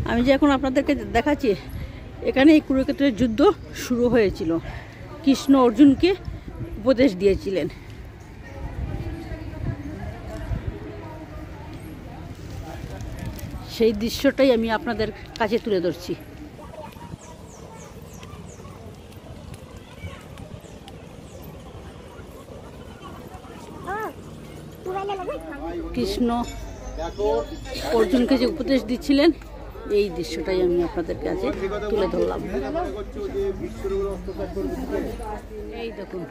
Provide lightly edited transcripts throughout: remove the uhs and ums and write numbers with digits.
আমি যে এখন আপনাদেরকে দেখাচ্ছি, এখানে এই কুরুক্ষেত্রের যুদ্ধ শুরু হয়েছিল। কৃষ্ণ অর্জুনকে উপদেশ দিয়েছিলেন। সেই দৃশ্যটাই আমি আপনাদের কাছে তুলে ধরছি। কৃষ্ণ অর্জুনকে যে উপদেশ দিচ্ছিলেন, এই দৃশ্যটাই আমি আপনাদের কাছে তুলে ধরলাম। এই দেখুন,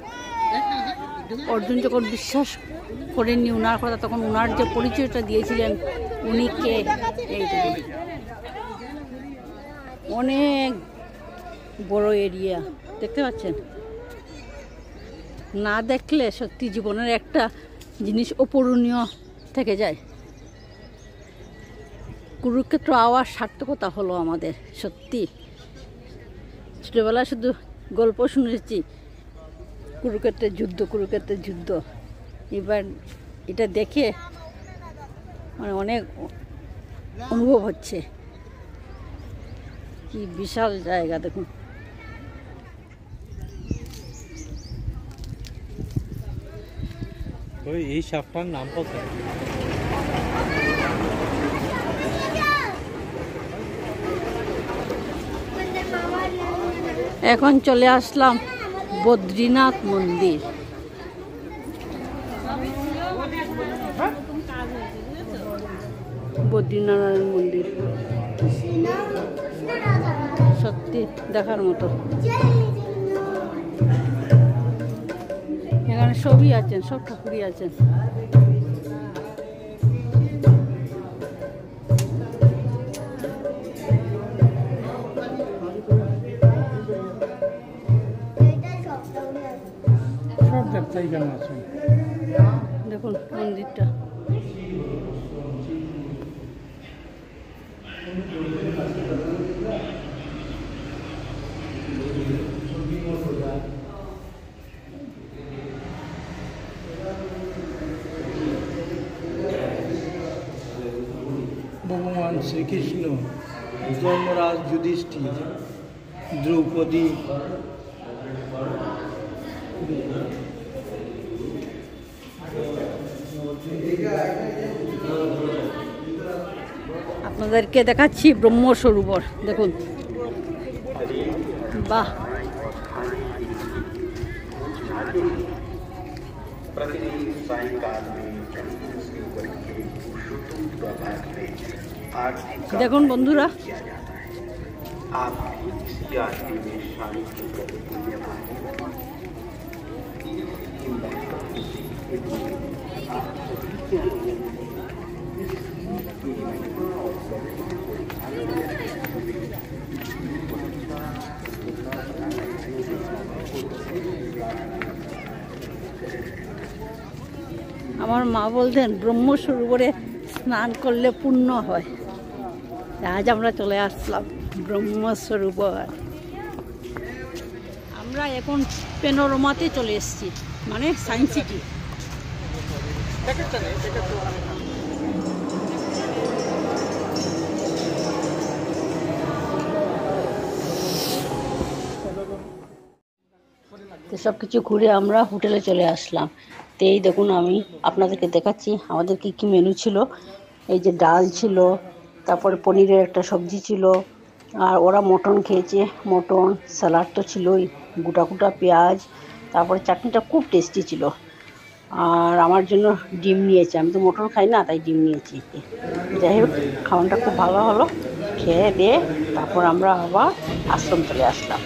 অর্জুন যখন বিশ্বাস করেননি উনার কথা, তখন উনার যে পরিচয়টা দিয়েছিলেন উনি কে, এই দেখুন অনেক বড় এরিয়া দেখতে পাচ্ছেন। না দেখলে সত্যি জীবনের একটা জিনিস অপূরণীয় থেকে যায়। কুরুক্ষেত্র আওয়ার সার্থকতা হলো আমাদের। সত্যি ছোটবেলায় শুধু গল্প শুনেছি কুরুক্ষেত্রের যুদ্ধ, এবার এটা দেখে মানে অনেক অনুভব হচ্ছে। কি বিশাল জায়গা দেখুন। এই সাপটার নাম কত? এখন চলে আসলাম বদ্রীনাথ মন্দির। বদ্রীনারায়ণ মন্দির সত্যি দেখার মতো। এখানে সবই আছেন, সব ঠাকুরই আছেন। সব দেবতাই কেন আছেন দেখুন মন্দিরটা। ভগবান শ্রীকৃষ্ণ, ধর্মরাজ যুধিষ্ঠির, দ্রৌপদী, আপনাদেরকে দেখাচ্ছি ব্রহ্ম সরোবর। দেখুন, বাহ, দেখুন বন্ধুরা, আমার মা বলতেন ব্রহ্ম সরোবরে স্নান করলে পুণ্য হয়। আজ আমরা চলে আসলাম ব্রহ্ম সরোবর। আমরা এখন পেনোরমাতে চলে এসেছি, মানে সায়েন্স সিটি। তো সব কিছু ঘুরে আমরা হোটেলে চলে আসলাম। তো এই দেখুন, আমি আপনাদেরকে দেখাচ্ছি আমাদের কি কি মেনু ছিল। এই যে ডাল ছিল, তারপরে পনিরের একটা সবজি ছিল, আর ওরা মটন খেয়েছে, মটন স্যালাড তো ছিলই, গোটা পেঁয়াজ, তারপরে চাটনিটা খুব টেস্টি ছিল। আর আমার জন্য ডিম নিয়েছি, আমি তো মটন খাই না, তাই ডিম নিয়েছি। যাই হোক, খাওয়ানটা খুব ভালো হলো। খেয়ে দিয়ে তারপর আমরা আবার আশ্রম চলে আসলাম।